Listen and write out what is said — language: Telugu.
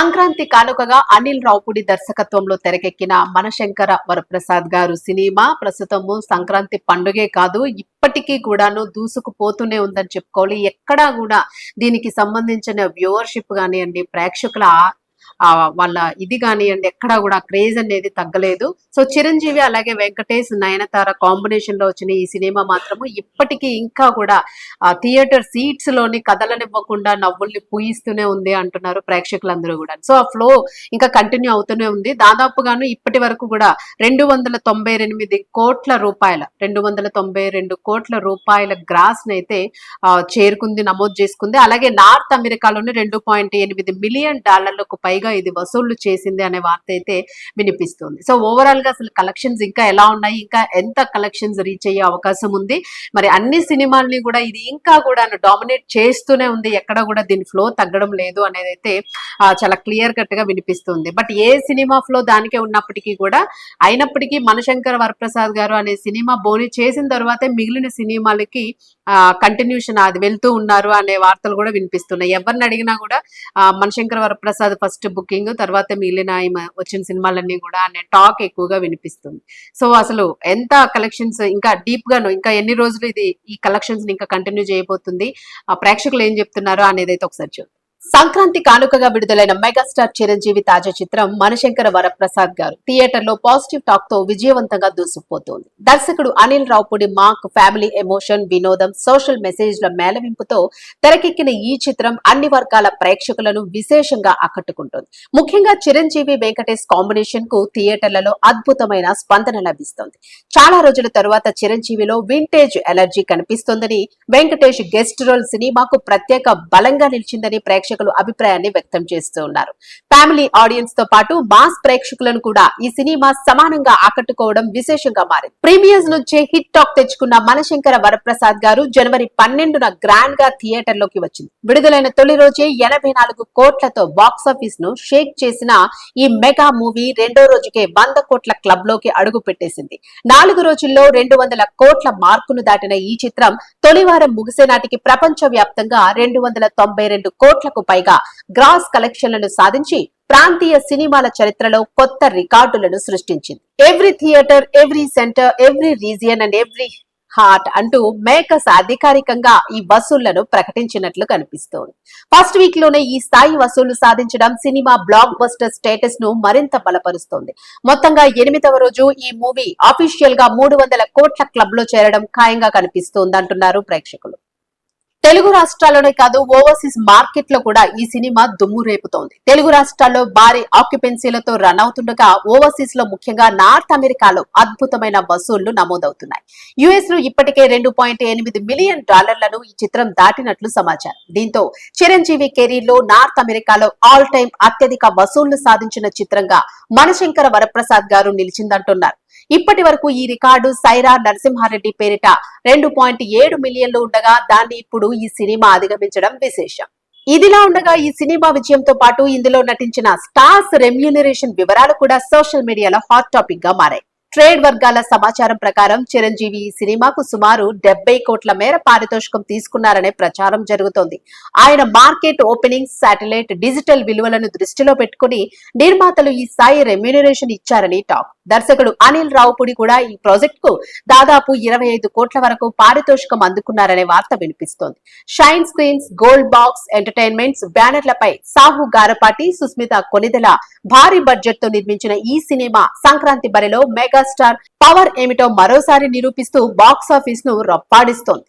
సంక్రాంతి కానుకగా అనిల్ రావుపూడి దర్శకత్వంలో తెరకెక్కిన మనశంకర వరప్రసాద్ గారు సినిమా ప్రస్తుతము సంక్రాంతి పండుగే కాదు ఇప్పటికీ కూడాను దూసుకుపోతూనే ఉందని చెప్పుకోవాలి. ఎక్కడా కూడా దీనికి సంబంధించిన వ్యూవర్షిప్ కానివ్వండి, ప్రేక్షకుల వాళ్ళ ఇది కానివ్వండి, ఎక్కడా కూడా క్రేజ్ అనేది తగ్గలేదు. సో చిరంజీవి అలాగే వెంకటేష్, నయనతార కాంబినేషన్ లో వచ్చిన ఈ సినిమా మాత్రము ఇప్పటికీ ఇంకా కూడా థియేటర్ సీట్స్ లోని కదలనివ్వకుండా నవ్వుల్ని పూయిస్తూనే ఉంది అంటున్నారు ప్రేక్షకులందరూ కూడా. సో ఆ ఫ్లో ఇంకా కంటిన్యూ అవుతూనే ఉంది. దాదాపుగాను ఇప్పటి వరకు కూడా 298 కోట్ల రూపాయల 292 కోట్ల రూపాయల గ్రాస్ నైతే చేరుకుంది, నమోదు చేసుకుంది. అలాగే నార్త్ అమెరికాలోని $2.8 మిలియన్ పైగా ఇది వసూళ్లు చేసింది అనే వార్త అయితే వినిపిస్తుంది. సో ఓవరాల్ గా అసలు కలెక్షన్స్ ఇంకా ఎలా ఉన్నాయి, ఇంకా ఎంత కలెక్షన్స్ రీచ్ అయ్యే అవకాశం ఉంది, మరి అన్ని సినిమాల్ని కూడా ఇది ఇంకా కూడా డామినేట్ చేస్తూనే ఉంది, ఎక్కడ కూడా దీని ఫ్లో తగ్గడం లేదు అనేది అయితే చాలా క్లియర్ కట్ గా వినిపిస్తుంది. బట్ ఏ సినిమా ఫ్లో దానికే ఉన్నప్పటికీ కూడా అయినప్పటికీ మనశంకర వరప్రసాద్ గారు అనే సినిమా బోని చేసిన తర్వాతే మిగిలిన సినిమాలకి కంటిన్యూషన్ అది వెళ్తూ ఉన్నారు అనే వార్తలు కూడా వినిపిస్తున్నాయి. ఎవరిని అడిగినా కూడా మనశంకర వరప్రసాద్ ఫస్ట్ బుకింగ్, తర్వాత మిగిలిన వచ్చిన సినిమాలన్నీ కూడా అనే టాక్ ఎక్కువగా వినిపిస్తుంది. సో అసలు ఎంత కలెక్షన్స్ ఇంకా డీప్ గాను ఇంకా ఎన్ని రోజులు ఇది ఈ కలెక్షన్స్ ఇంకా కంటిన్యూ చేయబోతుంది, ప్రేక్షకులు ఏం చెప్తున్నారో అనేది అయితే ఒకసారి చూద్దాం. సంక్రాంతి కానుకగా విడుదలైన మెగాస్టార్ చిరంజీవి తాజా చిత్రం మనశంకర వరప్రసాద్ గారు థియేటర్ లో పాజిటివ్ టాక్ తో విజయవంతంగా దూసుకుపోతోంది. దర్శకుడు అనిల్ రావుపూడి మాక్ ఫ్యామిలీ ఎమోషన్, వినోదం, సోషల్ మెసేజ్ల మేళవింపుతో తెరకెక్కిన ఈ చిత్రం అన్ని వర్గాల ప్రేక్షకులను విశేషంగా ఆకట్టుకుంటోంది. ముఖ్యంగా చిరంజీవి వెంకటేష్ కాంబినేషన్ కు థియేటర్లలో అద్భుతమైన స్పందన లభిస్తోంది. చాలా రోజుల తరువాత చిరంజీవిలో వింటేజ్ ఎనర్జీ కనిపిస్తోందని, వెంకటేష్ గెస్ట్ రోల్ సినిమాకు ప్రత్యేక బలంగా నిలిచిందని ప్రేక్షకులు అభిప్రాయాన్ని వ్యక్తం చేస్తూ ఉన్నారు. ఫ్యామిలీ ఆడియన్స్ తో పాటు మాస్ ప్రేక్షకులను కూడా ఈ సినిమా సమానంగా ఆకట్టుకోవడం విశేషంగా మారింది. ప్రీమియర్స్ నుంచే హిట్ టాక్ తెచ్చుకున్న మనశంకర వరప్రసాద్ గారు జనవరి 12న గ్రాండ్ గా థియేటర్ లోకి వచ్చింది. విడుదలైన తొలి రోజే 84 కోట్లతో బాక్సాఫీస్ ను షేక్ చేసిన ఈ మెగా మూవీ రెండో రోజుకే 100 కోట్ల క్లబ్ లోకి అడుగు పెట్టేసింది. 4 రోజుల్లో 200 కోట్ల మార్కును దాటిన ఈ చిత్రం తొలి వారం ముగిసే నాటికి ప్రపంచ వ్యాప్తంగా 292 కోట్లకు పైగా గ్రాస్ కలెక్షన్లను సాధించి ప్రాంతీయ సినిమాల చరిత్రలో కొత్త రికార్డులను సృష్టించింది. Every theatre, every centre, every region and every heart అంటూ మేకర్స్ అధికారికంగా ఈ వసూళ్లను ప్రకటించినట్లు కనిపిస్తోంది. ఫస్ట్ వీక్ లోనే ఈ స్థాయి వసూళ్లు సాధించడం సినిమా బ్లాక్ బస్టర్ స్టేటస్ ను మరింత బలపరుస్తోంది. మొత్తంగా 8వ రోజు ఈ మూవీ అఫీషియల్ గా 300 కోట్ల క్లబ్ లో చేరడం ఖాయంగా కనిపిస్తోంది అంటున్నారు ప్రేక్షకులు. తెలుగు రాష్ట్రాల్లోనే కాదు ఓవర్సీస్ మార్కెట్ లో కూడా ఈ సినిమా దుమ్ము రేపుతోంది. తెలుగు రాష్ట్రాల్లో భారీ ఆక్యుపెన్సీలతో రన్ అవుతుండగా ఓవర్సీస్ లో ముఖ్యంగా నార్త్ అమెరికాలో అద్భుతమైన వసూళ్లు నమోదవుతున్నాయి. యుఎస్ లో ఇప్పటికే $2.8 మిలియన్ ఈ చిత్రం దాటినట్లు సమాచారం. దీంతో చిరంజీవి కెరీర్ లో నార్త్ అమెరికాలో ఆల్ టైమ్ అత్యధిక వసూళ్లు సాధించిన చిత్రంగా మనశంకర వరప్రసాద్ గారు నిలిచిందంటున్నారు. ఇప్పటి వరకు ఈ రికార్డు సైరా నరసింహారెడ్డి పేరిట 2.7 మిలియన్లు ఉండగా దాన్ని ఇప్పుడు ఈ సినిమా అధిగమించడం విశేషం. ఇదిలా ఉండగా ఈ సినిమా విజయంతో పాటు ఇందులో నటించిన స్టార్స్ రెమ్యూనరేషన్ వివరాలు కూడా సోషల్ మీడియాలో హాట్ టాపిక్ గా మారాయి. ట్రేడ్ వర్గాల సమాచారం ప్రకారం చిరంజీవి ఈ సినిమాకు సుమారు 70 కోట్ల మేర పారితోషికం తీసుకున్నారనే ప్రచారం జరుగుతోంది. ఆయన మార్కెట్ ఓపెనింగ్, శాటిలైట్, డిజిటల్ విలువలను దృష్టిలో పెట్టుకుని నిర్మాతలు ఈ స్థాయి రెమ్యూనరేషన్ ఇచ్చారని టాక్. దర్శకుడు అనిల్ రావుపూడి కూడా ఈ ప్రాజెక్ట్ కు దాదాపు 25 కోట్ల వరకు పారితోషికం అందుకున్నారనే వార్త వినిపిస్తోంది. Shine screens, gold box entertainments బ్యానర్లపై సాహు గారపాటి, సుస్మిత కొనిదెల భారీ బడ్జెట్ తో నిర్మించిన ఈ సినిమా సంక్రాంతి బరిలో మెగా స్టార్ పవర్ ఏమిటో మరోసారి నిరూపిస్తూ బాక్సాఫీస్ ను రప్పాడిస్తోంది.